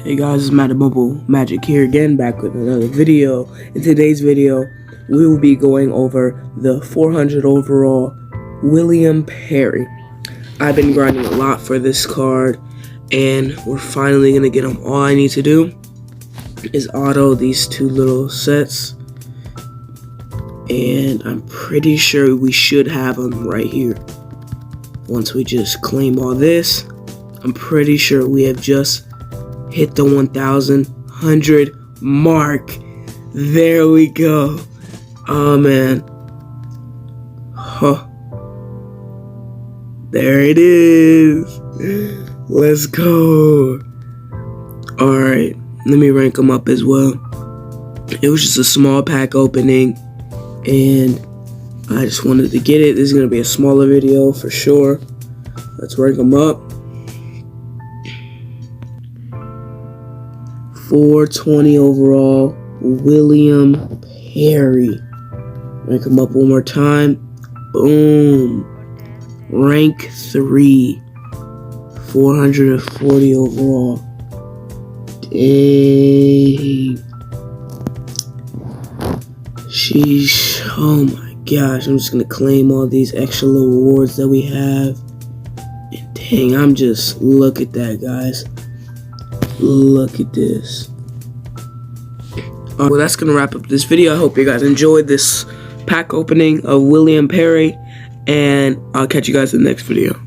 Hey guys, it's Matt Mobile Magic here again, back with another video. In today's video, we will be going over the 400 overall William Perry. I've been grinding a lot for this card, and we're finally going to get him. All I need to do is auto these two little sets, and I'm pretty sure we should have him right here. Once we just claim all this, I'm pretty sure we have just hit the 1,100 mark. There we go. Oh man. Huh. There it is. Let's go. Alright, let me rank them up as well. It was just a small pack opening, and I just wanted to get it. This is going to be a smaller video for sure. Let's rank them up. 420 overall, William Perry. Rank him up one more time. Boom. Rank 3. 440 overall. Dang. Sheesh. Oh my gosh. I'm just going to claim all these extra little rewards that we have. And dang, I'm just, look at that, guys. Look at this. Well, that's gonna wrap up this video. I hope you guys enjoyed this pack opening of William Perry, and I'll catch you guys in the next video.